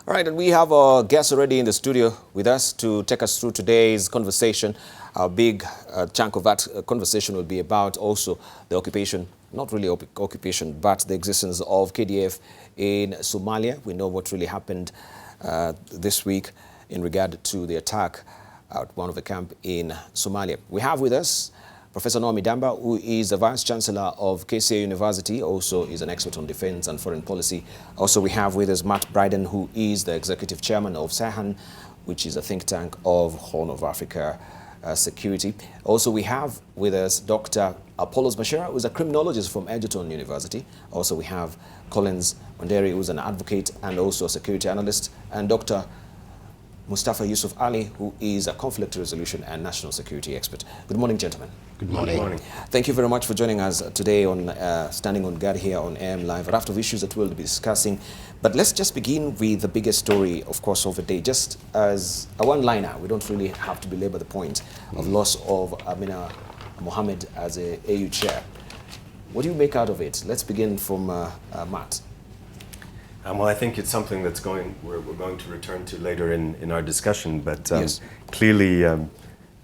All right, and we have our guest already in the studio with us to take us through today's conversation. A big chunk of that conversation will be about also the occupation, not really occupation, but the existence of KDF in Somalia. We know what really happened this week in regard to the attack at one of the camp in Somalia. We have with us Professor Noah Midamba, who is the Vice Chancellor of KCA University, also is an expert on defense and foreign policy. Also, we have with us Bryden, who is the Executive Chairman of SAHAN, which is a think tank of Horn of Africa security. Also, we have with us Dr. Machira, who is a criminologist from Edgerton University. Also, we have Wanderi, who is an advocate and also a security analyst, and Dr. Mustafa Yusuf Ali, who is a conflict resolution and national security expert. Good morning, gentlemen. Good morning. Good morning. Thank you very much for joining us today on Standing on Guard here on AM Live. A raft of issues that we'll be discussing. But let's just begin with the biggest story, of course, of the day. Just as a one-liner, we don't really have to belabor the point of loss of Amina Mohamed as a AU chair. What do you make out of it? Let's begin from Matt. Well, I think it's something that's we're going to return to later in our discussion, but yes. Clearly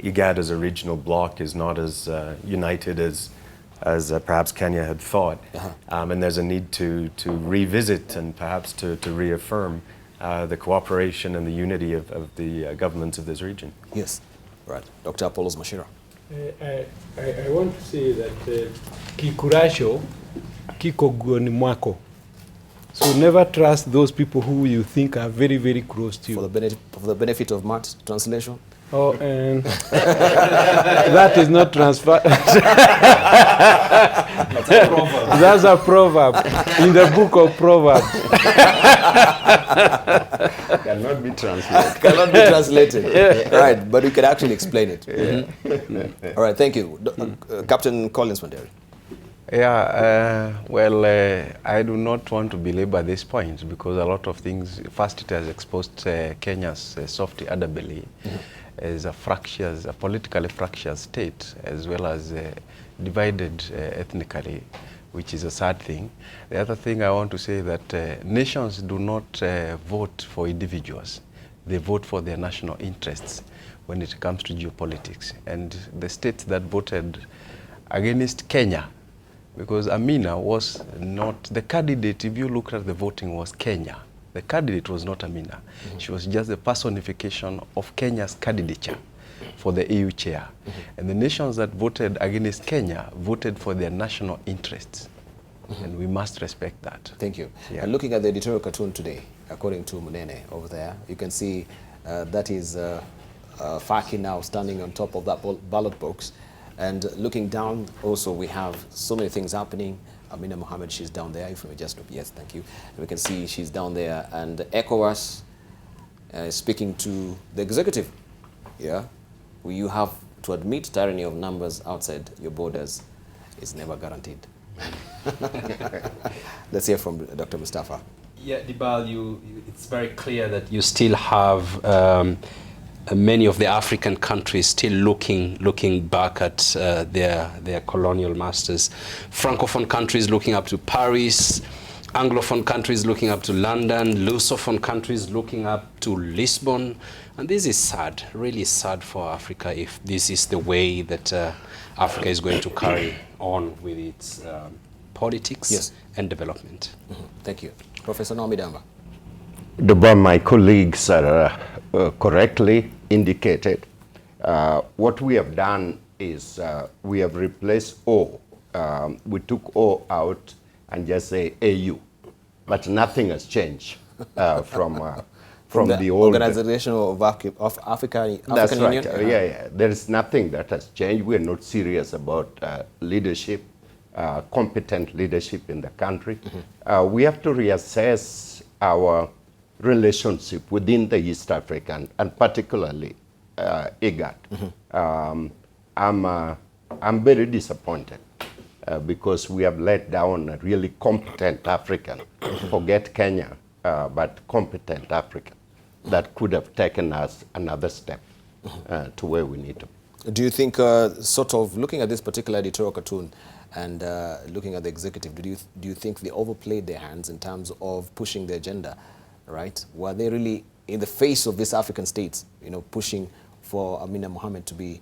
IGAD as a regional bloc is not as united as perhaps Kenya had thought, and there's a need to revisit and perhaps to reaffirm the cooperation and the unity of the governments of this region. Yes, right. Dr. Machira. I want to say that Kikurasho, Kikogoni Mwako. So never trust those people who you think are very, very close to you. For the benefit of Matt, translation? Oh, and that is not transfer. That's a proverb in the book of Proverbs. Cannot be translated. Cannot be translated. Yeah. Right, but we can actually explain it. Yeah. All right, thank you. Captain Collins Wanderi. Yeah, I do not want to belabor this point because a lot of things, first it has exposed Kenya's soft underbelly as a politically fractious state, as well as divided ethnically, which is a sad thing. The other thing I want to say that nations do not vote for individuals. They vote for their national interests when it comes to geopolitics. And the states that voted against Kenya, because Amina was not the candidate, if you look at the voting, was Kenya. The candidate was not Amina. She was just the personification of Kenya's candidature for the EU chair. And the nations that voted against Kenya voted for their national interests. And we must respect that. Thank you. Yeah. And looking at the editorial cartoon today, according to Munene over there, you can see that is Faki now standing on top of that ballot box. And looking down, also we have so many things happening. Amina Mohamed, she's down there. If we just, yes, thank you. And we can see she's down there. And ECOWAS is speaking to the executive. Yeah, you have to admit tyranny of numbers outside your borders is never guaranteed. Let's hear from Dr. Mustafa. Yeah, Debarl, it's very clear that you still have many of the African countries still looking back at their colonial masters. Francophone countries looking up to Paris, Anglophone countries looking up to London, Lusophone countries looking up to Lisbon. And this is sad, really sad for Africa if this is the way that Africa is going to carry on with its politics and development. Thank you. Professor Noah Midamba. My colleagues are correctly indicated. What we have done is we have replaced O. We took O out and just say AU, but nothing has changed from the old Organization of African That's Union. Right. Yeah. There is nothing that has changed. We are not serious about leadership, competent leadership in the country. We have to reassess our relationship within the East African and particularly IGAD. I'm very disappointed because we have let down a really competent African, forget Kenya, but competent African that could have taken us another step to where we need to be. Do you think, sort of looking at this particular editorial cartoon and looking at the executive, do you think they overplayed their hands in terms of pushing the agenda right? Were they really in the face of these African states, you know, pushing for Amina Mohamed to be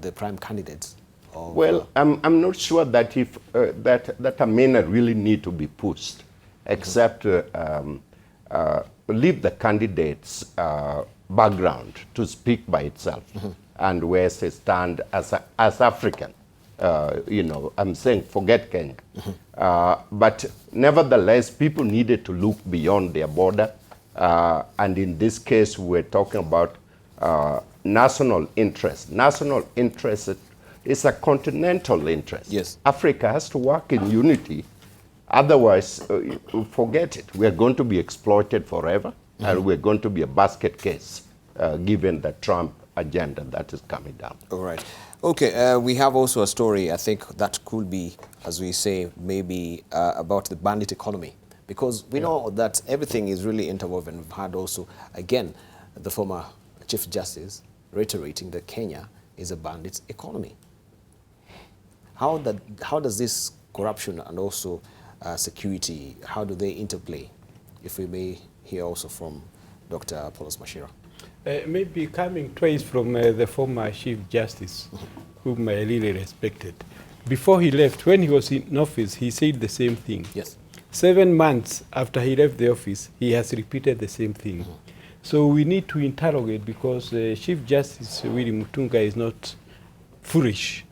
the prime candidate? Well, I'm not sure that if that Amina really need to be pushed, except leave the candidate's background to speak by itself, and where they stand as African. You know, I'm saying forget Kenya. But nevertheless, people needed to look beyond their border. And in this case, we're talking about national interest. National interest is a continental interest. Yes. Africa has to work in unity. Otherwise, forget it. We're going to be exploited forever, and we're going to be a basket case, given the Trump agenda that is coming down. All right. Okay, we have also a story, I think, that could be, as we say, maybe about the bandit economy. Because we know that everything is really interwoven. We've had also, again, the former Chief Justice reiterating that Kenya is a bandit economy. How does this corruption and also security, how do they interplay? If we may hear also from Dr. Apollos Machira. Maybe coming twice from the former Chief Justice, whom I really respected. Before he left, when he was in office, he said the same thing. Yes. 7 months after he left the office, he has repeated the same thing. So we need to interrogate, because Chief Justice Willy Mutunga is not foolish.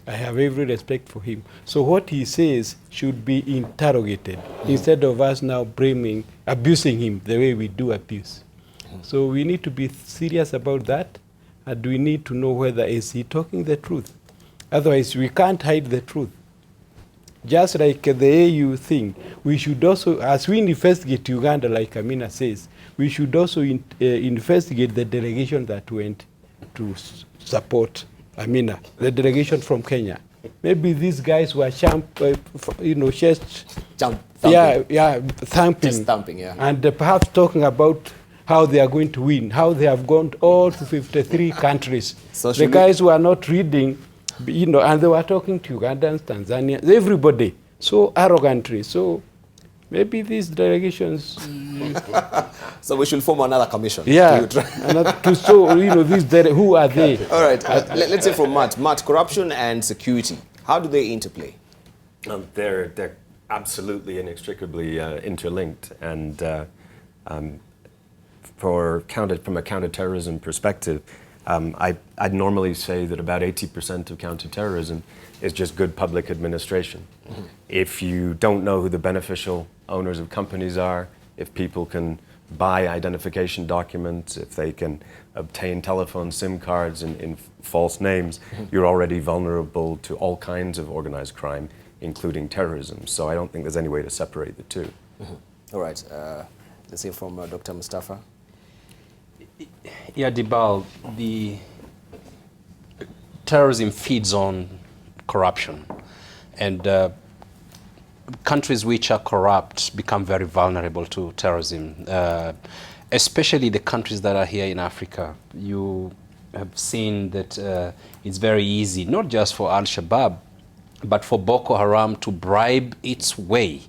I have every respect for him. So what he says should be interrogated instead of us now abusing him the way we do abuse. So we need to be serious about that, and we need to know whether is he talking the truth. Otherwise, we can't hide the truth. Just like the AU thing, we should also, as we investigate Uganda, like Amina says, we should also investigate the delegation that went to support Amina, the delegation from Kenya. Maybe these guys were thumping. Just thumping, yeah. And perhaps talking about how they are going to win, how they have gone all to 53 countries. So the guys who are not reading, you know, and they were talking to Ugandans, Tanzanians, everybody, so arrogantly. So maybe these delegations... So we should form another commission. Yeah, to show, you know, who are they? All right, let's say from Matt. Matt, corruption and security, how do they interplay? They're absolutely inextricably interlinked, and from a counterterrorism perspective, I'd normally say that about 80% of counterterrorism is just good public administration. If you don't know who the beneficial owners of companies are, if people can buy identification documents, if they can obtain telephone SIM cards in false names, you're already vulnerable to all kinds of organized crime, including terrorism. So I don't think there's any way to separate the two. All right, let's hear from Dr. Mustafa. Yeah, Debarl, the terrorism feeds on corruption, and countries which are corrupt become very vulnerable to terrorism, especially the countries that are here in Africa. You have seen that it's very easy, not just for Al-Shabaab, but for Boko Haram to bribe its way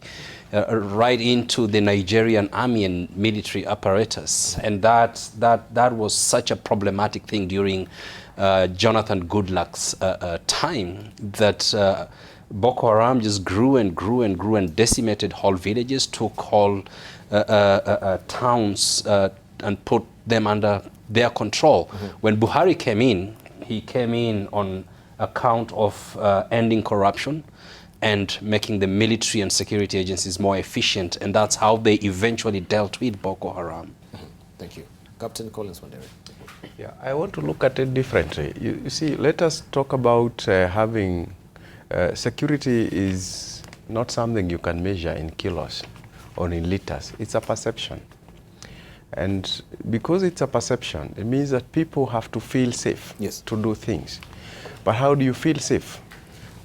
right into the Nigerian army and military apparatus. And that was such a problematic thing during Jonathan Goodluck's time, that Boko Haram just grew and grew and grew and decimated whole villages, took whole towns and put them under their control. When Buhari came in, he came in on account of ending corruption and making the military and security agencies more efficient, and that's how they eventually dealt with Boko Haram. Thank you. Captain Collins Wanderi. Yeah, I want to look at it differently. You see, let us talk about having security is not something you can measure in kilos or in liters. It's a perception. And because it's a perception, it means that people have to feel safe to do things. But how do you feel safe?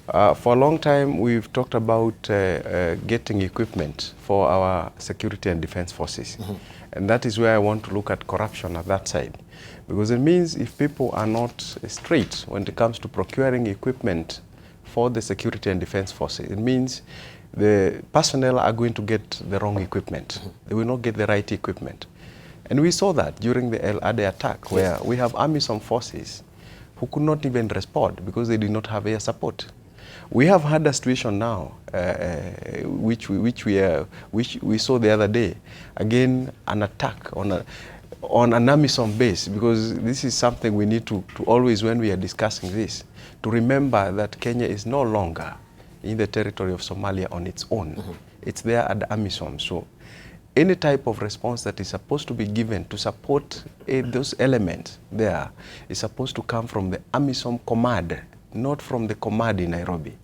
For a long time, we've talked about getting equipment for our security and defense forces. And that is where I want to look at corruption at that side. Because it means if people are not straight when it comes to procuring equipment for the security and defense forces, it means the personnel are going to get the wrong equipment. They will not get the right equipment. And we saw that during the El Ade attack, where we have AMISOM forces who could not even respond because they did not have air support. We have had a situation now, which we saw the other day. Again, an attack on an AMISOM base, because this is something we need to always, when we are discussing this, to remember that Kenya is no longer in the territory of Somalia on its own. It's there at the AMISOM. So any type of response that is supposed to be given to support those elements there is supposed to come from the AMISOM command, not from the command in Nairobi.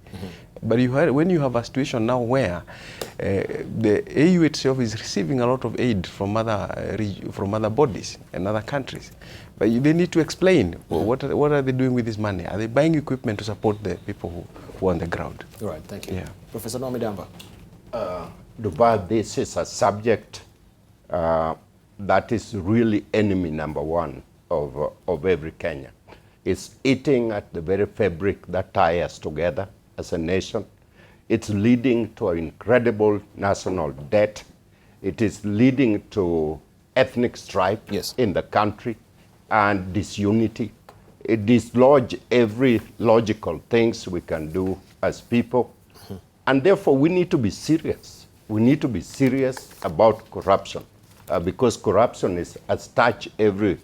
But when you have a situation now where the AU itself is receiving a lot of aid from other bodies and other countries, but they need to explain what are they doing with this money? Are they buying equipment to support the people who are on the ground? All right, thank you. Yeah. Professor Noah Midamba. Debarl, this is a subject that is really enemy number one of every Kenyan. It's eating at the very fabric that ties us together as a nation. It's leading to an incredible national debt. It is leading to ethnic strife in the country and disunity. It dislodges every logical things we can do as people. And therefore, we need to be serious. We need to be serious about corruption because corruption has touched every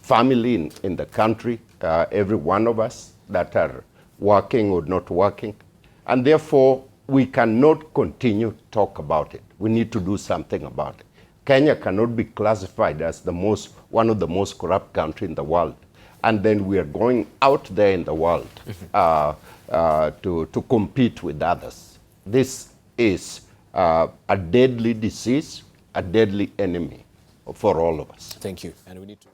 family in the country, every one of us that are working or not working. And therefore, we cannot continue to talk about it. We need to do something about it. Kenya cannot be classified as one of the most corrupt countries in the world. And then we are going out there in the world to compete with others. This is a deadly disease, a deadly enemy for all of us. Thank you. And we need to